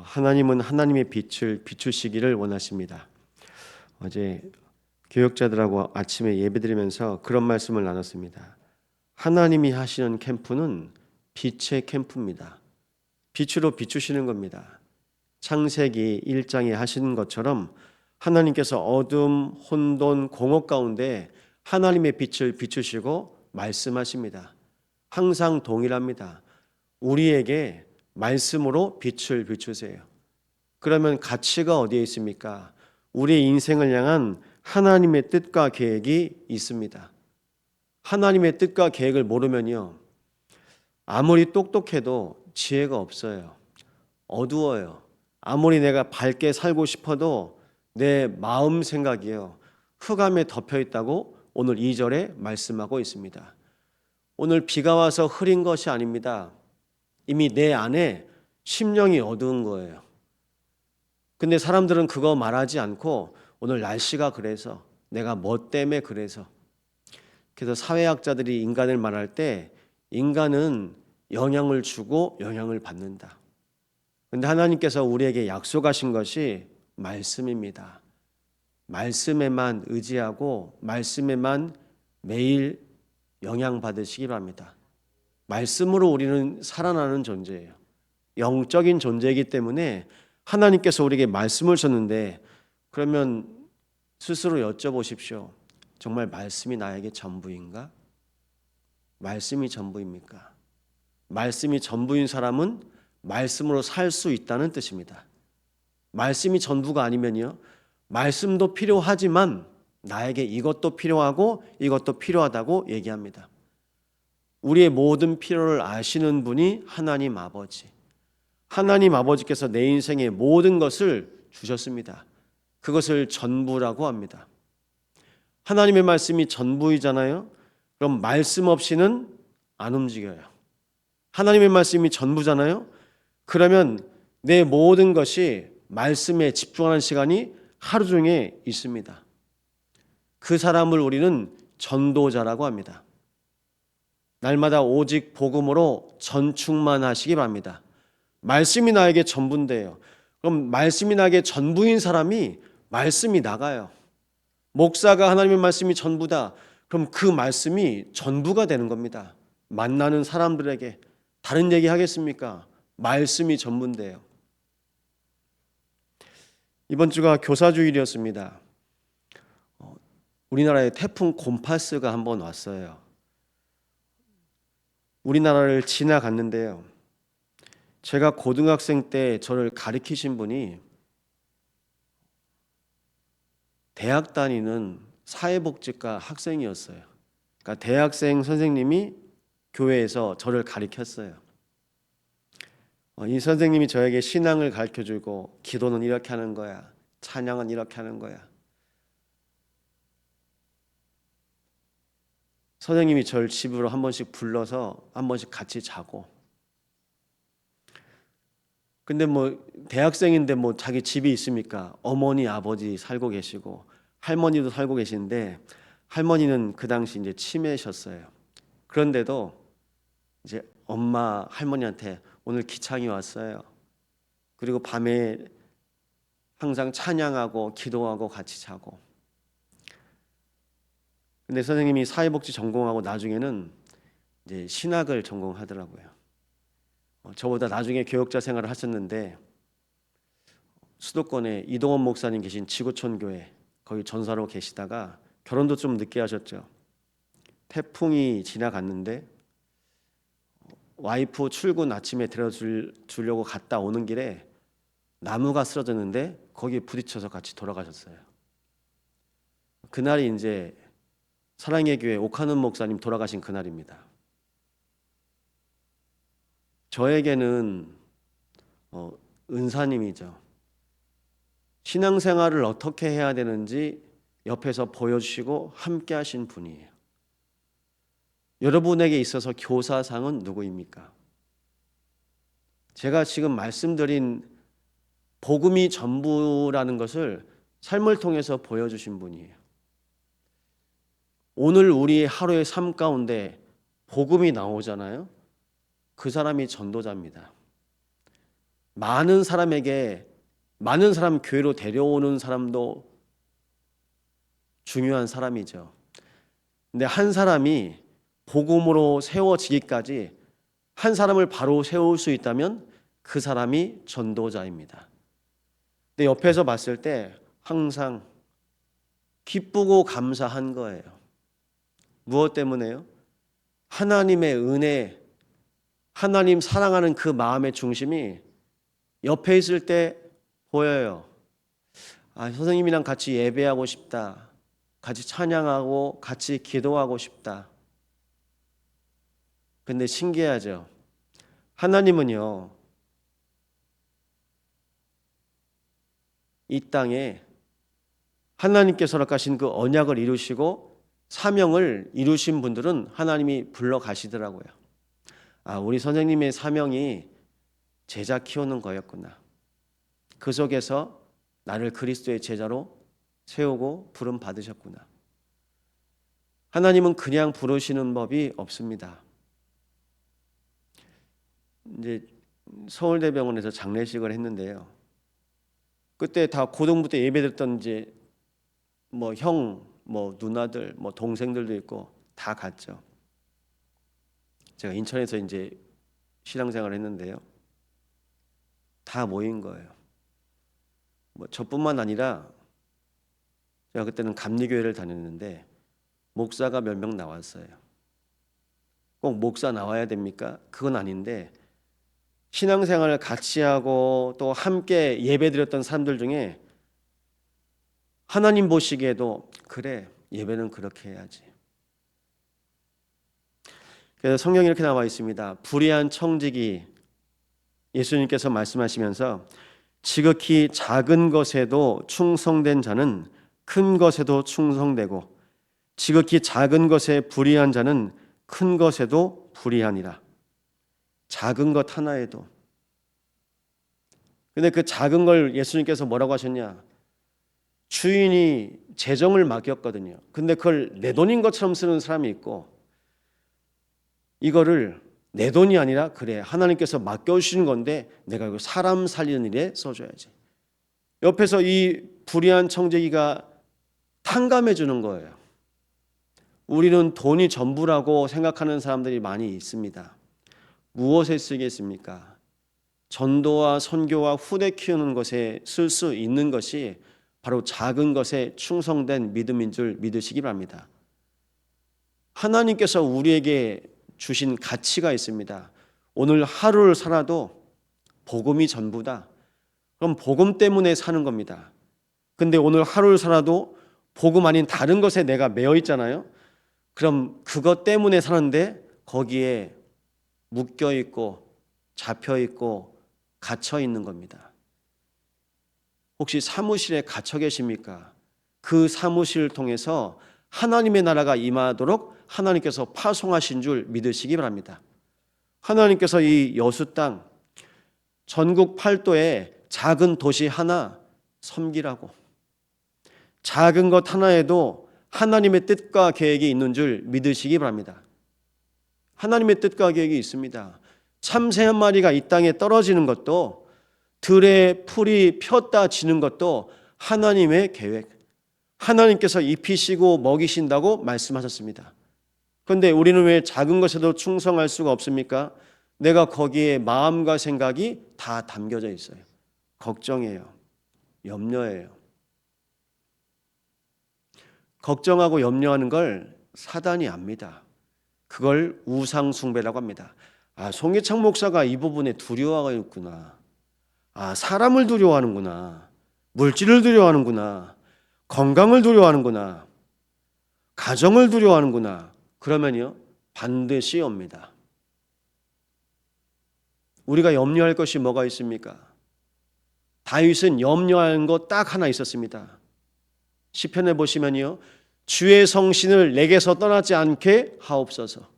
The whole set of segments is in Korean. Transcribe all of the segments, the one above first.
하나님은 하나님의 빛을 비추시기를 원하십니다. 어제 교역자들하고 아침에 예배드리면서 그런 말씀을 나눴습니다. 하나님이 하시는 캠프는 빛의 캠프입니다. 빛으로 비추시는 겁니다. 창세기 1장에 하신 것처럼 하나님께서 어둠, 혼돈, 공허 가운데 하나님의 빛을 비추시고 말씀하십니다. 항상 동일합니다. 우리에게 말씀으로 빛을 비추세요. 그러면 가치가 어디에 있습니까? 우리의 인생을 향한 하나님의 뜻과 계획이 있습니다. 하나님의 뜻과 계획을 모르면요, 아무리 똑똑해도 지혜가 없어요. 어두워요. 아무리 내가 밝게 살고 싶어도 내 마음 생각이요, 흑암에 덮여 있다고 오늘 2절에 말씀하고 있습니다. 오늘 비가 와서 흐린 것이 아닙니다. 이미 내 안에 심령이 어두운 거예요. 근데 사람들은 그거 말하지 않고 오늘 날씨가 그래서, 내가 뭐 때문에 그래서. 그래서 사회학자들이 인간을 말할 때 인간은 영향을 주고 영향을 받는다. 근데 하나님께서 우리에게 약속하신 것이 말씀입니다. 말씀에만 의지하고 말씀에만 매일 영향받으시기 바랍니다. 말씀으로 우리는 살아나는 존재예요. 영적인 존재이기 때문에 하나님께서 우리에게 말씀을 줬는데, 그러면 스스로 여쭤보십시오. 정말 말씀이 나에게 전부인가? 말씀이 전부입니까? 말씀이 전부인 사람은 말씀으로 살 수 있다는 뜻입니다. 말씀이 전부가 아니면요, 말씀도 필요하지만 나에게 이것도 필요하고 이것도 필요하다고 얘기합니다. 우리의 모든 필요를 아시는 분이 하나님 아버지. 하나님 아버지께서 내 인생의 모든 것을 주셨습니다. 그것을 전부라고 합니다. 하나님의 말씀이 전부이잖아요. 그럼 말씀 없이는 안 움직여요. 하나님의 말씀이 전부잖아요. 그러면 내 모든 것이 말씀에 집중하는 시간이 하루 중에 있습니다. 그 사람을 우리는 전도자라고 합니다. 날마다 오직 복음으로 전충만하시기 바랍니다. 말씀이 나에게 전부인데요. 그럼 말씀이 나에게 전부인 사람이 말씀이 나가요. 목사가 하나님의 말씀이 전부다. 그럼 그 말씀이 전부가 되는 겁니다. 만나는 사람들에게 다른 얘기 하겠습니까? 말씀이 전부인데요. 이번 주가 교사주일이었습니다. 우리나라에 태풍 곰파스가 한번 왔어요. 우리나라를 지나갔는데요. 제가 고등학생 때 저를 가르치신 분이 대학 다니는 사회복지과 학생이었어요. 그러니까 대학생 선생님이 교회에서 저를 가르쳤어요. 이 선생님이 저에게 신앙을 가르쳐주고, 기도는 이렇게 하는 거야, 찬양은 이렇게 하는 거야. 선생님이 저를 집으로 한 번씩 불러서 한 번씩 같이 자고. 근데 대학생인데 자기 집이 있습니까? 어머니, 아버지 살고 계시고 할머니도 살고 계신데, 할머니는 그 당시 이제 치매셨어요. 그런데도 이제 엄마, 할머니한테 오늘 기창이 왔어요. 그리고 밤에 항상 찬양하고 기도하고 같이 자고. 근데 선생님이 사회복지 전공하고 나중에는 이제 신학을 전공하더라고요. 저보다 나중에 교역자 생활을 하셨는데, 수도권에 이동원 목사님 계신 지구촌 교회 거기 전사로 계시다가 결혼도 좀 늦게 하셨죠. 태풍이 지나갔는데 와이프 출근 아침에 데려주려고 갔다 오는 길에 나무가 쓰러졌는데 거기에 부딪혀서 같이 돌아가셨어요. 그날이 이제 사랑의 교회 옥하는 목사님 돌아가신 그날입니다. 저에게는 은사님이죠. 신앙생활을 어떻게 해야 되는지 옆에서 보여주시고 함께 하신 분이에요. 여러분에게 있어서 교사상은 누구입니까? 제가 지금 말씀드린 복음이 전부라는 것을 삶을 통해서 보여주신 분이에요. 오늘 우리의 하루의 삶 가운데 복음이 나오잖아요. 그 사람이 전도자입니다. 많은 사람 교회로 데려오는 사람도 중요한 사람이죠. 근데 한 사람이 복음으로 세워지기까지 한 사람을 바로 세울 수 있다면 그 사람이 전도자입니다. 근데 옆에서 봤을 때 항상 기쁘고 감사한 거예요. 무엇 때문에요? 하나님의 은혜, 하나님 사랑하는 그 마음의 중심이 옆에 있을 때 보여요. 선생님이랑 같이 예배하고 싶다. 같이 찬양하고 같이 기도하고 싶다. 근데 신기하죠. 하나님은요, 이 땅에 하나님께서 허락하신 그 언약을 이루시고 사명을 이루신 분들은 하나님이 불러 가시더라고요. 우리 선생님의 사명이 제자 키우는 거였구나. 그 속에서 나를 그리스도의 제자로 세우고 부름 받으셨구나. 하나님은 그냥 부르시는 법이 없습니다. 이제 서울대병원에서 장례식을 했는데요. 그때 다 고등부 때 예배드렸던 이제 형, 누나들, 동생들도 있고 다 갔죠. 제가 인천에서 이제 신앙생활을 했는데요. 다 모인 거예요. 저뿐만 아니라 제가 그때는 감리교회를 다녔는데 목사가 몇 명 나왔어요. 꼭 목사 나와야 됩니까? 그건 아닌데 신앙생활을 같이 하고 또 함께 예배드렸던 사람들 중에 하나님 보시기에도 그래, 예배는 그렇게 해야지. 그래서 성경에 이렇게 나와 있습니다. 불의한 청지기, 예수님께서 말씀하시면서 지극히 작은 것에도 충성된 자는 큰 것에도 충성되고 지극히 작은 것에 불의한 자는 큰 것에도 불의하니라. 작은 것 하나에도. 근데 그 작은 걸 예수님께서 뭐라고 하셨냐? 주인이 재정을 맡겼거든요. 근데 그걸 내 돈인 것처럼 쓰는 사람이 있고, 이거를 내 돈이 아니라 그래, 하나님께서 맡겨주신 건데 내가 이거 사람 살리는 일에 써줘야지. 옆에서 이 불의한 청지기가 탕감해 주는 거예요. 우리는 돈이 전부라고 생각하는 사람들이 많이 있습니다. 무엇에 쓰겠습니까? 전도와 선교와 후대 키우는 것에 쓸 수 있는 것이 바로 작은 것에 충성된 믿음인 줄 믿으시기 바랍니다. 하나님께서 우리에게 주신 가치가 있습니다. 오늘 하루를 살아도 복음이 전부다. 그럼 복음 때문에 사는 겁니다. 근데 오늘 하루를 살아도 복음 아닌 다른 것에 내가 매여 있잖아요. 그럼 그것 때문에 사는데 거기에 묶여 있고 잡혀 있고 갇혀 있는 겁니다. 혹시 사무실에 갇혀 계십니까? 그 사무실을 통해서 하나님의 나라가 임하도록 하나님께서 파송하신 줄 믿으시기 바랍니다. 하나님께서 이 여수 땅 전국 8도에 작은 도시 하나 섬기라고, 작은 것 하나에도 하나님의 뜻과 계획이 있는 줄 믿으시기 바랍니다. 하나님의 뜻과 계획이 있습니다. 참새 한 마리가 이 땅에 떨어지는 것도, 들의 풀이 폈다 지는 것도 하나님의 계획, 하나님께서 입히시고 먹이신다고 말씀하셨습니다. 그런데 우리는 왜 작은 것에도 충성할 수가 없습니까? 내가 거기에 마음과 생각이 다 담겨져 있어요. 걱정이에요. 염려예요. 걱정하고 염려하는 걸 사단이 압니다. 그걸 우상숭배라고 합니다. 송기창 목사가 이 부분에 두려워가 있구나. 사람을 두려워하는구나. 물질을 두려워하는구나. 건강을 두려워하는구나. 가정을 두려워하는구나. 그러면요, 반드시 옵니다. 우리가 염려할 것이 뭐가 있습니까? 다윗은 염려하는 것 딱 하나 있었습니다. 시편에 보시면요, 주의 성신을 내게서 떠나지 않게 하옵소서.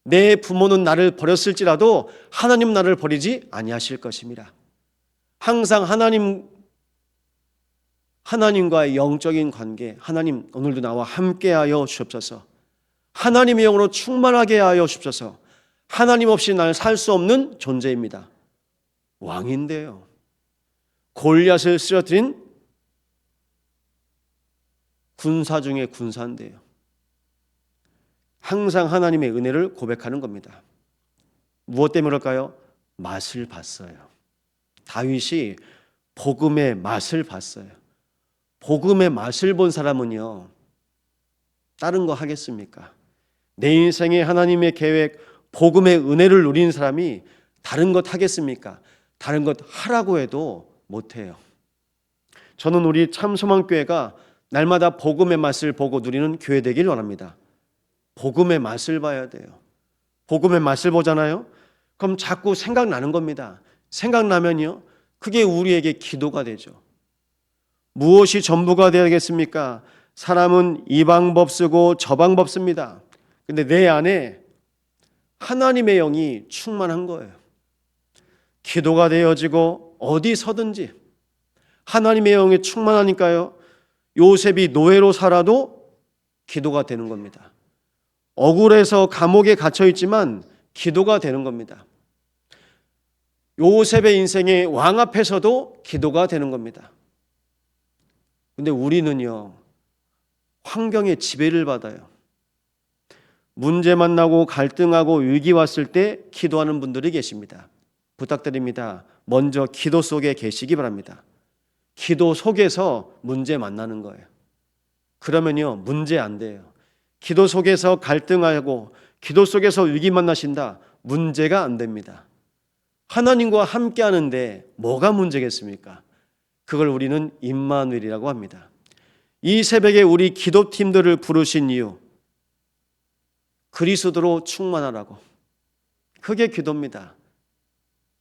내 부모는 나를 버렸을지라도 하나님 나를 버리지 아니하실 것입니다. 항상 하나님과의 영적인 관계, 하나님 오늘도 나와 함께하여 주옵소서. 하나님의 영으로 충만하게 하여 주옵소서. 하나님 없이 나는 살 수 없는 존재입니다. 왕인데요. 골리앗을 쓰러뜨린 군사 중에 군사인데요. 항상 하나님의 은혜를 고백하는 겁니다. 무엇 때문에 그럴까요? 맛을 봤어요. 다윗이 복음의 맛을 봤어요. 복음의 맛을 본 사람은요, 다른 거 하겠습니까? 내 인생에 하나님의 계획, 복음의 은혜를 누린 사람이 다른 것 하겠습니까? 다른 것 하라고 해도 못해요. 저는 우리 참소망교회가 날마다 복음의 맛을 보고 누리는 교회 되길 원합니다. 복음의 맛을 봐야 돼요. 복음의 맛을 보잖아요. 그럼 자꾸 생각나는 겁니다. 생각나면요, 그게 우리에게 기도가 되죠. 무엇이 전부가 되겠습니까? 사람은 이 방법 쓰고 저 방법 씁니다. 근데 내 안에 하나님의 영이 충만한 거예요. 기도가 되어지고 어디서든지 하나님의 영이 충만하니까요, 요셉이 노예로 살아도 기도가 되는 겁니다. 억울해서 감옥에 갇혀 있지만 기도가 되는 겁니다. 요셉의 인생에 왕 앞에서도 기도가 되는 겁니다. 근데 우리는요, 환경의 지배를 받아요. 문제 만나고 갈등하고 위기 왔을 때 기도하는 분들이 계십니다. 부탁드립니다. 먼저 기도 속에 계시기 바랍니다. 기도 속에서 문제 만나는 거예요. 그러면요, 문제 안 돼요. 기도 속에서 갈등하고 기도 속에서 위기 만나신다, 문제가 안 됩니다. 하나님과 함께 하는데 뭐가 문제겠습니까? 그걸 우리는 임마누엘이라고 합니다. 이 새벽에 우리 기도팀들을 부르신 이유, 그리스도로 충만하라고. 그게 기도입니다.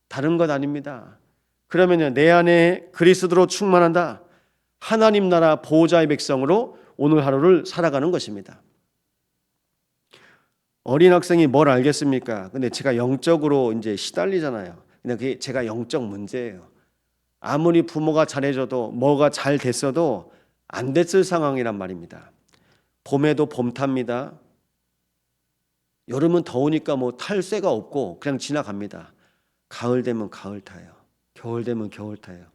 다른 것 아닙니다. 그러면요, 내 안에 그리스도로 충만한다, 하나님 나라 보호자의 백성으로 오늘 하루를 살아가는 것입니다. 어린 학생이 뭘 알겠습니까? 근데 제가 영적으로 이제 시달리잖아요. 근데 그게 제가 영적 문제예요. 아무리 부모가 잘해줘도 뭐가 잘 됐어도 안 됐을 상황이란 말입니다. 봄에도 봄 탑니다. 여름은 더우니까 뭐 탈 새가 없고 그냥 지나갑니다. 가을 되면 가을 타요. 겨울 되면 겨울 타요.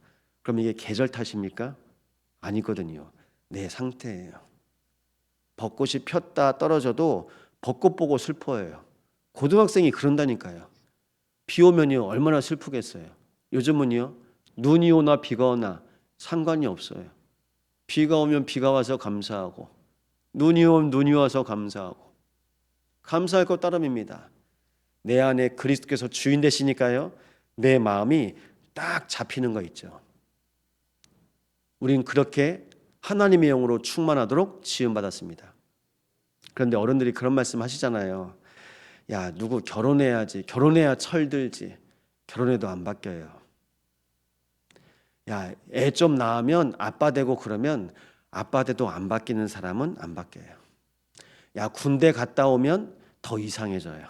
그럼 이게 계절 탓입니까? 아니거든요. 내 상태예요. 벚꽃이 폈다 떨어져도 벚꽃 보고 슬퍼해요. 고등학생이 그런다니까요. 비 오면요, 얼마나 슬프겠어요. 요즘은요, 눈이 오나 비가 오나 상관이 없어요. 비가 오면 비가 와서 감사하고, 눈이 오면 눈이 와서 감사하고, 감사할 것 따름입니다. 내 안에 그리스도께서 주인 되시니까요, 내 마음이 딱 잡히는 거 있죠. 우린 그렇게 하나님의 영으로 충만하도록 지음받았습니다. 그런데 어른들이 그런 말씀 하시잖아요. 야, 누구 결혼해야지. 결혼해야 철들지. 결혼해도 안 바뀌어요. 야, 애 좀 낳으면 아빠 되고 그러면 아빠 돼도 안 바뀌는 사람은 안 바뀌어요. 야, 군대 갔다 오면 더 이상해져요.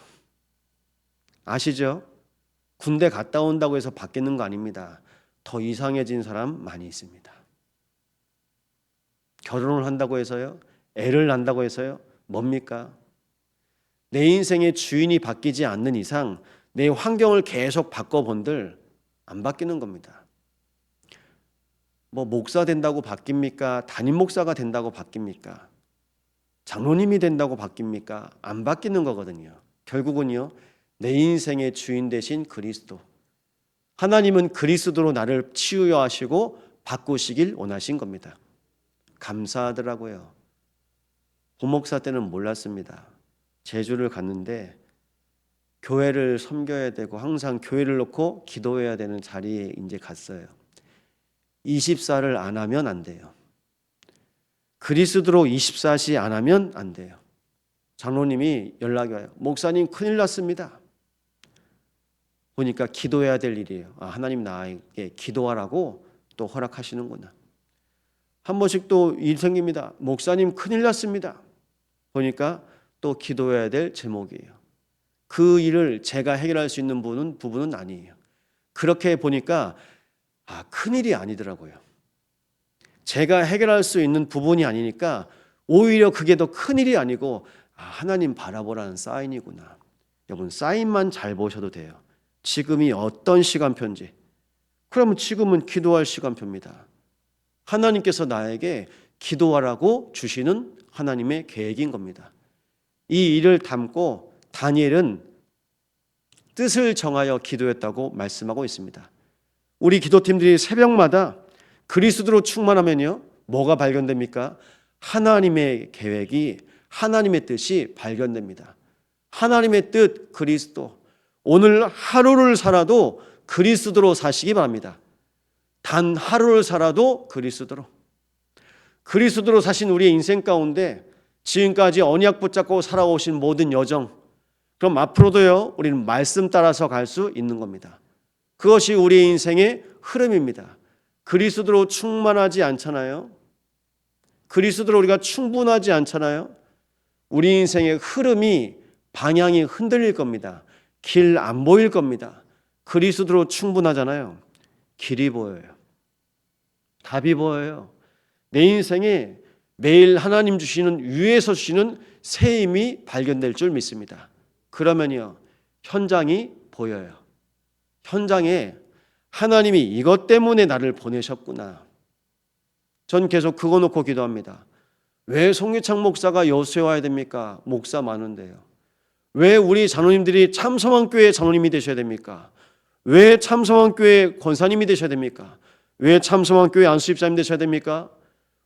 아시죠? 군대 갔다 온다고 해서 바뀌는 거 아닙니다. 더 이상해진 사람 많이 있습니다. 결혼을 한다고 해서요, 애를 낳는다고 해서요, 뭡니까? 내 인생의 주인이 바뀌지 않는 이상 내 환경을 계속 바꿔본들 안 바뀌는 겁니다. 뭐 목사 된다고 바뀝니까? 담임 목사가 된다고 바뀝니까? 장로님이 된다고 바뀝니까? 안 바뀌는 거거든요. 결국은요, 내 인생의 주인 되신 그리스도, 하나님은 그리스도로 나를 치유하시고 바꾸시길 원하신 겁니다. 감사하더라고요. 부목사 때는 몰랐습니다. 제주를 갔는데 교회를 섬겨야 되고 항상 교회를 놓고 기도해야 되는 자리에 이제 갔어요. 24를 안 하면 안 돼요. 그리스도로 24시 안 하면 안 돼요. 장로님이 연락이 와요. 목사님 큰일 났습니다. 보니까 기도해야 될 일이에요. 아, 하나님 나에게 기도하라고 또 허락하시는구나. 한 번씩 또 일 생깁니다. 목사님 큰일 났습니다. 보니까 또 기도해야 될 제목이에요. 그 일을 제가 해결할 수 있는 부분은 아니에요. 그렇게 보니까 큰일이 아니더라고요. 제가 해결할 수 있는 부분이 아니니까 오히려 그게 더 큰일이 아니고 하나님 바라보라는 사인이구나. 여러분, 사인만 잘 보셔도 돼요. 지금이 어떤 시간표인지, 그러면 지금은 기도할 시간표입니다. 하나님께서 나에게 기도하라고 주시는 하나님의 계획인 겁니다. 이 일을 담고 다니엘은 뜻을 정하여 기도했다고 말씀하고 있습니다. 우리 기도팀들이 새벽마다 그리스도로 충만하면요, 뭐가 발견됩니까? 하나님의 계획이, 하나님의 뜻이 발견됩니다. 하나님의 뜻, 그리스도. 오늘 하루를 살아도 그리스도로 사시기 바랍니다. 단 하루를 살아도 그리스도로. 그리스도로 사신 우리의 인생 가운데 지금까지 언약 붙잡고 살아오신 모든 여정, 그럼 앞으로도요, 우리는 말씀 따라서 갈 수 있는 겁니다. 그것이 우리의 인생의 흐름입니다. 그리스도로 충만하지 않잖아요. 그리스도로 우리가 충분하지 않잖아요. 우리 인생의 흐름이, 방향이 흔들릴 겁니다. 길 안 보일 겁니다. 그리스도로 충분하잖아요. 길이 보여요. 답이 보여요. 내 인생에 매일 하나님 주시는, 위에서 주시는 새 힘이 발견될 줄 믿습니다. 그러면요, 현장이 보여요. 현장에 하나님이 이것 때문에 나를 보내셨구나. 전 계속 그거 놓고 기도합니다. 왜 송유창 목사가 여수에 와야 됩니까? 목사 많은데요. 왜 우리 장로님들이 참성환교회 장로님이 되셔야 됩니까? 왜 참성환교회 권사님이 되셔야 됩니까? 왜 참성환교회 안수집사님 되셔야 됩니까?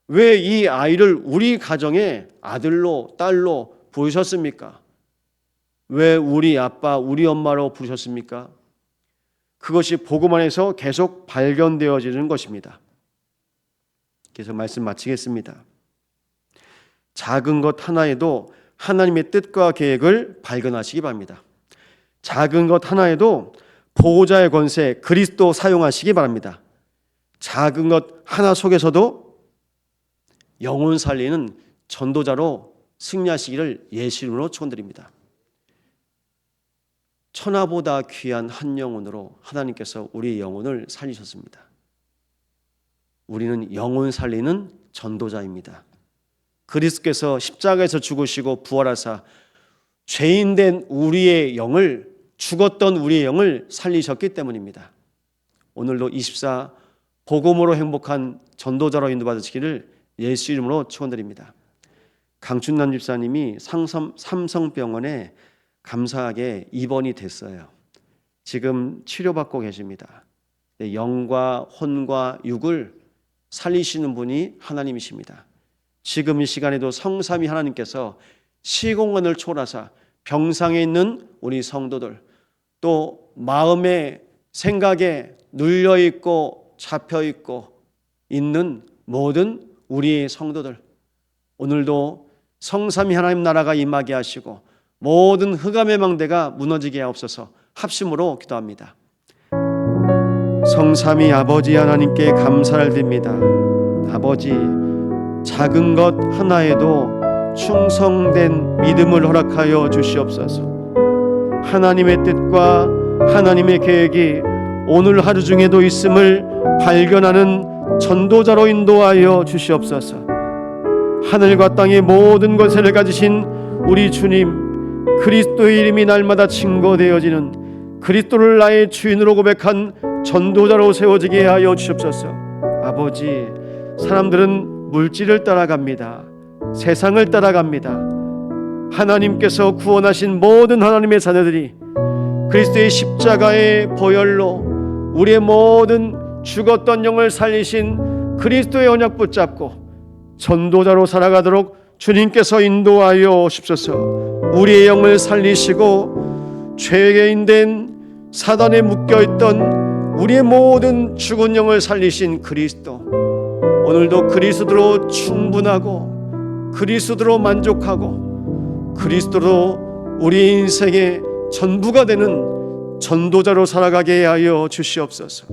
왜 이 아이를 우리 가정의 아들로, 딸로 부르셨습니까? 왜 우리 아빠, 우리 엄마로 부르셨습니까? 그것이 복음 안에서 계속 발견되어지는 것입니다. 그래서 말씀 마치겠습니다. 작은 것 하나에도 하나님의 뜻과 계획을 발견하시기 바랍니다. 작은 것 하나에도 보호자의 권세, 그리스도 사용하시기 바랍니다. 작은 것 하나 속에서도 영혼 살리는 전도자로 승리하시기를 예수님으로 축원드립니다. 천하보다 귀한 한 영혼으로 하나님께서 우리의 영혼을 살리셨습니다. 우리는 영혼 살리는 전도자입니다. 그리스도께서 십자가에서 죽으시고 부활하사 죄인된 우리의 영을, 죽었던 우리의 영을 살리셨기 때문입니다. 오늘도 24 복음으로 행복한 전도자로 인도받으시기를 예수 이름으로 축원드립니다. 강춘남 집사님이 삼성병원에 감사하게 입원이 됐어요. 지금 치료받고 계십니다. 영과 혼과 육을 살리시는 분이 하나님이십니다. 지금 이 시간에도 성삼위 하나님께서 시공간을 초월하사 병상에 있는 우리 성도들, 또 마음에 생각에 눌려있고 잡혀있고 있는 모든 우리의 성도들, 오늘도 성삼위 하나님 나라가 임하게 하시고 모든 흑암의 망대가 무너지게 하옵소서. 합심으로 기도합니다. 성삼위 아버지 하나님께 감사를 드립니다. 아버지, 작은 것 하나에도 충성된 믿음을 허락하여 주시옵소서. 하나님의 뜻과 하나님의 계획이 오늘 하루 중에도 있음을 발견하는 전도자로 인도하여 주시옵소서. 하늘과 땅의 모든 권세를 가지신 우리 주님, 그리스도의 이름이 날마다 증거되어지는, 그리스도를 나의 주인으로 고백한 전도자로 세워지게 하여 주시옵소서. 아버지, 사람들은 물질을 따라갑니다. 세상을 따라갑니다. 하나님께서 구원하신 모든 하나님의 자녀들이 그리스도의 십자가의 보혈로 우리의 모든 죽었던 영을 살리신 그리스도의 언약 붙잡고 전도자로 살아가도록 주님께서 인도하여 주옵소서. 우리의 영을 살리시고 죄인된 사단에 묶여있던 우리의 모든 죽은 영을 살리신 그리스도, 오늘도 그리스도로 충분하고 그리스도로 만족하고 그리스도로 우리 인생의 전부가 되는 전도자로 살아가게 하여 주시옵소서.